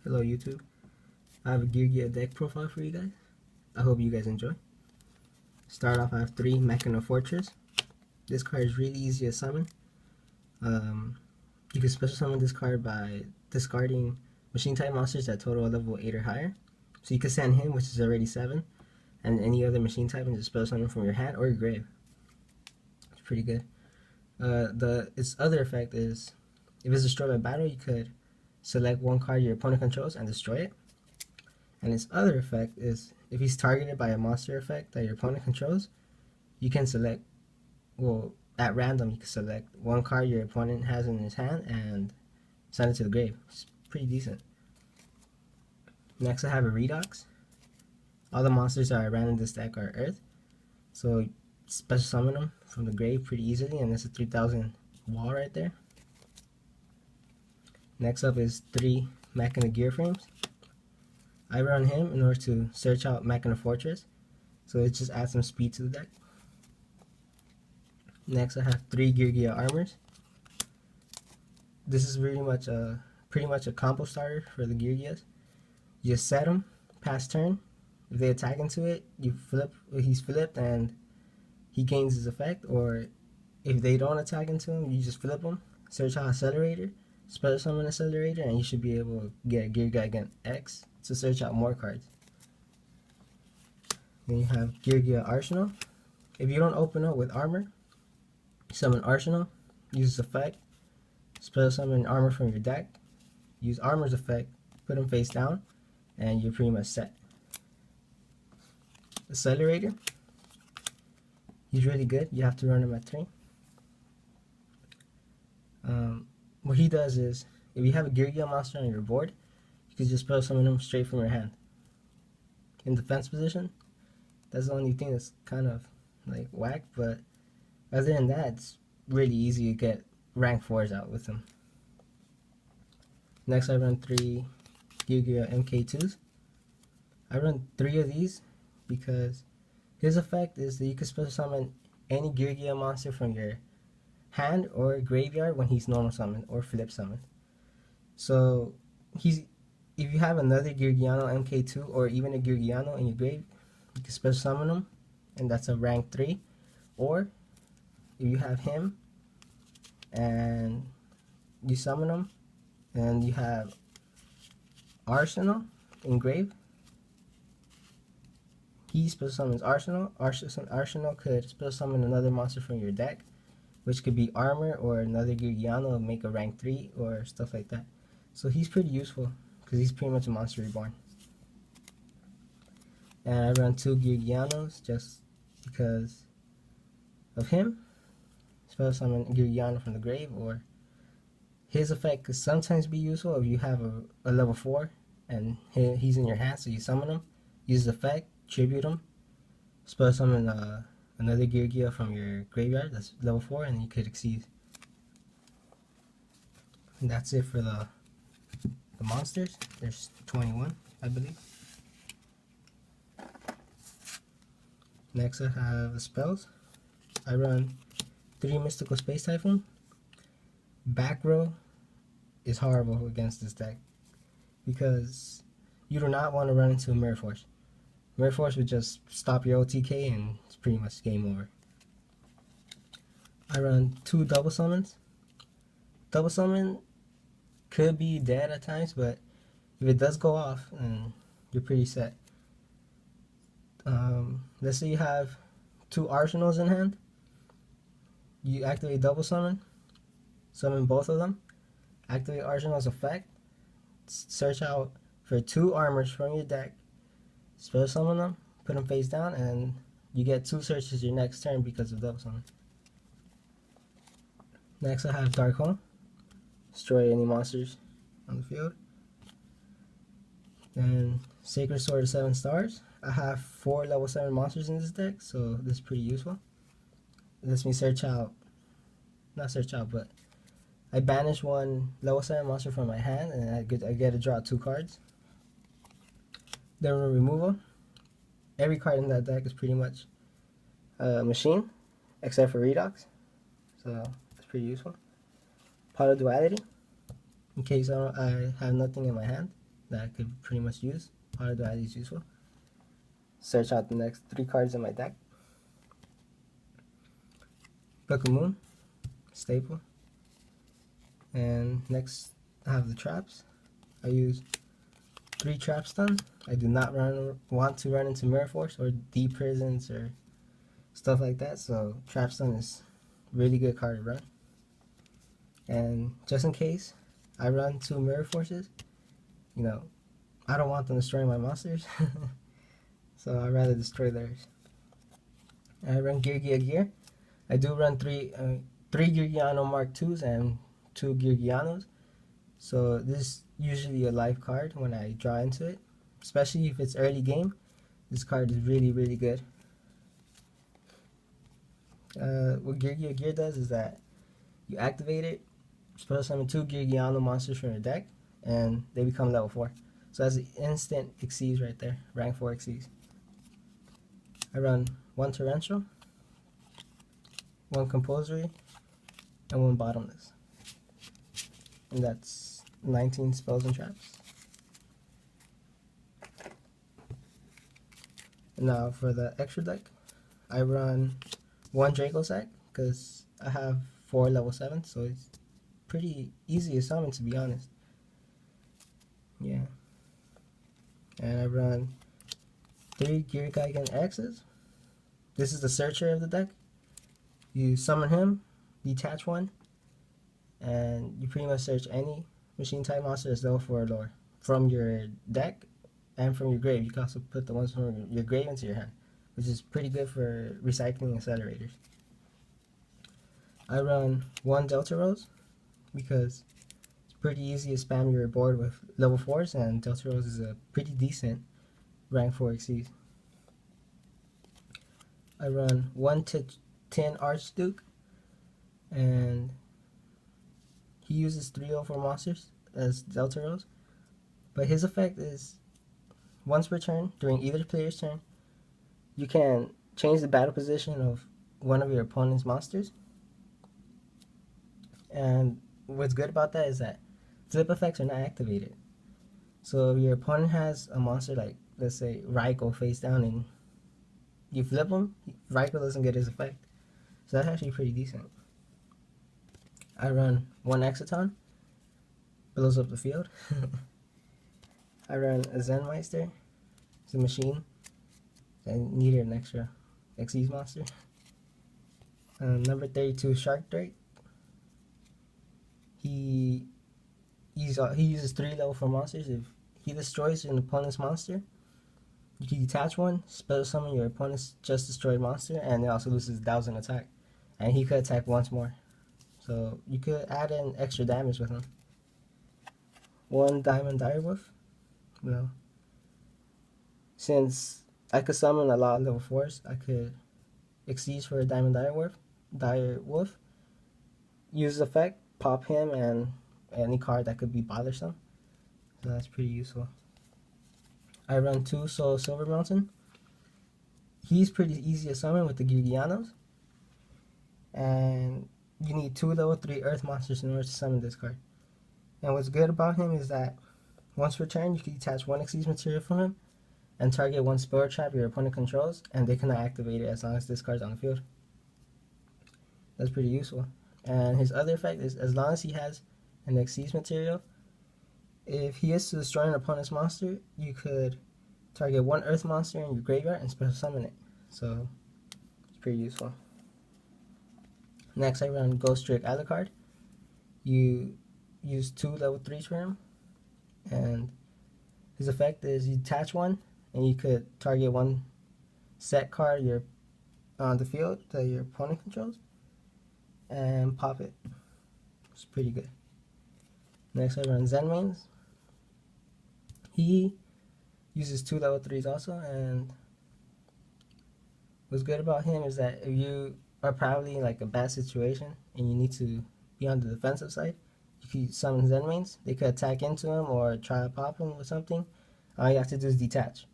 Hello YouTube. I have a Geargia deck profile for you guys. I hope you guys enjoy. Start off, I have 3 Machina Fortress. This card is really easy to summon. You can special summon this card by discarding machine type monsters that total a level 8 or higher. So you can send him, which is already 7, and any other machine type, and just special summon from your hand or your grave. It's pretty good. Its other effect is, if it's destroyed by battle, you could select one card your opponent controls and destroy it. And its other effect is, if he's targeted by a monster effect that your opponent controls, you can select, well, at random, you can select one card your opponent has in his hand and send it to the grave. It's pretty decent. Next, I have a Redox. All the monsters that I ran in this deck are Earth, so special summon them from the grave pretty easily, and it's a 3000 wall right there. Next up is 3 Machina Gear Frames. I run him in order to search out Machina Fortress, so it just adds some speed to the deck. Next, I have 3 Geargia Armors. This is pretty much a combo starter for the Geargias. You just set them, pass turn. If they attack into it, you flip. He's flipped and he gains his effect. Or if they don't attack into him, you just flip them. Search out Accelerator, special summon Accelerator, and you should be able to get Geargia against X to search out more cards. Then you have Geargia Arsenal. If you don't open up with armor, summon Arsenal, use this effect, special summon armor from your deck, use armor's effect, put him face down, and you're pretty much set. Accelerator, he's really good. You have to run him at 3. What he does is, if you have a Geargia monster on your board, you can just special summon him straight from your hand. In defense position, that's the only thing that's kind of like whack, but other than that, it's really easy to get rank 4s out with him. Next, I run 3 Geargia MK2s. I run 3 of these because his effect is that you can special summon any Geargia monster from your hand or graveyard when he's normal summoned or flip summoned. So if you have another Geargiano MK2 or even a Geargiano in your grave, you can special summon him, and that's a rank 3. Or if you have him and you summon him and you have Arsenal in grave, he special summons Arsenal. Arsenal could special summon another monster from your deck, which could be armor or another Geargiano and make a rank 3 or stuff like that. So he's pretty useful because he's pretty much a monster reborn. And I run 2 Geargianos just because of him. Special summon Geargiano from the grave, or his effect could sometimes be useful if you have a level 4 and he's in your hand, so you summon him, use the effect, tribute him, special summon another Geargia from your graveyard that's level 4, and you could exceed. And that's it for the monsters. There's 21, I believe. Next, I have the spells. I run 3 Mystical Space Typhoon. Back row is horrible against this deck because you do not want to run into a Mirror Force. Mirror Force would just stop your OTK and it's pretty much game over. I run 2 double summons. Double summon could be dead at times, but if it does go off, then you're pretty set. Let's say you have 2 arsenals in hand. You activate double summon both of them, activate Arsenal's effect, search out for 2 armors from your deck, special summon them, put them face down, and you get 2 searches your next turn because of double summon. Next, I have Dark Hole. Destroy any monsters on the field. Then Sacred Sword of 7 stars. I have 4 level 7 monsters in this deck, so this is pretty useful. It lets me but I banish 1 level 7 monster from my hand, and I get to draw 2 cards. Then removal. Every card in that deck is pretty much a machine, except for Redox, so that's pretty useful. Pot of Duality, in case I have nothing in my hand. that I could pretty much use. Part of that is useful. Search out the next 3 cards in my deck. Book of Moon, staple. And next I have the traps. I use 3 trap stun. I do not want to run into Mirror Force or D prisons or stuff like that, so trap stun is really good card to run. And just in case I run 2 Mirror Forces, you know, I don't want them destroying my monsters, so I'd rather destroy theirs. I run Geargia gear. I do run three Geargiano Mark IIs and 2 Geargianos. So this is usually a live card when I draw into it. Especially if it's early game. This card is really, really good. What Geargia gear does is that you activate it, special summon 2 Geargiano monsters from your deck, and they become level 4. So that's an instant Xyz right there, rank 4 Xyz. I run 1 Torrential, 1 Compulsory, and 1 Bottomless. And that's 19 spells and traps. And now for the extra deck, I run 1 Draco sack because I have 4 level 7, so it's pretty easy to summon, to be honest. Yeah. And I run 3 Geargia X's. This is the searcher of the deck. You summon him, detach 1, and you pretty much search any machine type monster that's level 4 or lower from your deck and from your grave. You can also put the ones from your grave into your hand, which is pretty good for recycling accelerators. I run 1 Delta Rose because it's pretty easy to spam your board with level 4s, and Delta Rose is a pretty decent rank 4 Xyz. I run 1 to 10 Archduke, and he uses 3 over monsters as Delta Rose, but his effect is once per turn, during either player's turn, you can change the battle position of one of your opponent's monsters. And what's good about that is that flip effects are not activated. So if your opponent has a monster like, let's say, Raikou face down, and you flip him, Raikou doesn't get his effect. So that's actually pretty decent. I run 1 Exciton, blows up the field. I run a Zenmeister. It's a machine. I needed an extra Xyz monster. Number 32, Shark Drake. He uses 3 level 4 monsters. If he destroys an opponent's monster, you can detach 1, special summon your opponent's just destroyed monster, and it also loses 1000 attack. And he could attack once more. So you could add in extra damage with him. 1 Diamond Direwolf. You know, since I could summon a lot of level 4s, I could Xyz for a Diamond Direwolf. Use effect, pop him, and any card that could be bothersome. So that's pretty useful. I run 2 Soul Silver Mountain. He's pretty easy to summon with the Geargianos. And you need 2 level 3 Earth monsters in order to summon this card. And what's good about him is that once per turn, you can detach 1 Xyz material from him and target 1 spell trap your opponent controls, and they cannot activate it as long as this card's on the field. That's pretty useful. And his other effect is, as long as he has an Xyz material, if he is to destroy an opponent's monster, you could target 1 Earth monster in your graveyard and special summon it. So it's pretty useful. Next, I run Ghost Trick Alucard. You use 2 level 3s for him, and his effect is you detach 1, and you could target 1 set card you're on the field that your opponent controls, and pop it. It's pretty good. Next, I run Zenmains. He uses 2 level 3s also, and what's good about him is that if you are probably in like a bad situation and you need to be on the defensive side, you can summon Zenmains. They could attack into him or try to pop him with something. All you have to do is detach.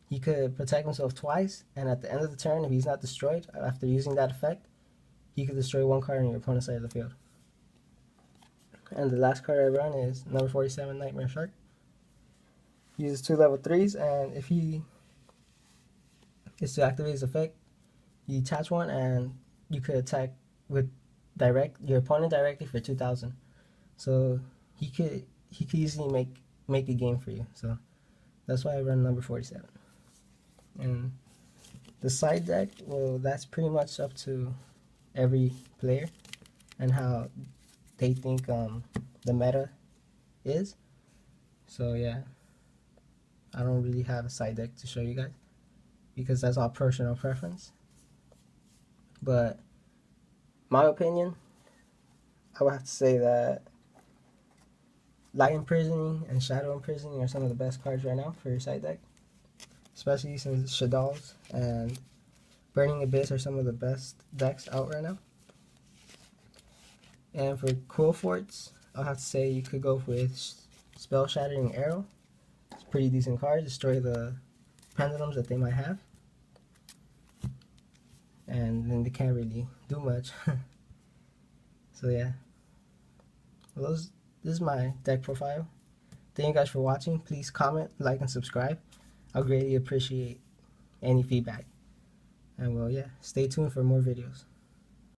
He could protect himself twice, and at the end of the turn, if he's not destroyed after using that effect, he could destroy 1 card on your opponent's side of the field. And the last card I run is number 47, Nightmare Shark. He uses 2 level 3s, and if he is to activate his effect, you attach one, and you could attack with your opponent directly for 2,000. So he could easily make a game for you. So that's why I run number 47. And the side deck, well, that's pretty much up to every player and how they think the meta is. So yeah, I don't really have a side deck to show you guys because that's all personal preference. But my opinion, I would have to say that Light Imprisoning and Shadow Imprisoning are some of the best cards right now for your side deck, especially since Shaddolls and Burning Abyss are some of the best decks out right now. And for Cool Forts, I'll have to say you could go with Spell Shattering Arrow. It's a pretty decent card. Destroy the pendulums that they might have. And then they can't really do much. So yeah. Well, this is my deck profile. Thank you guys for watching. Please comment, like, and subscribe. I'll greatly appreciate any feedback. And well, yeah, stay tuned for more videos.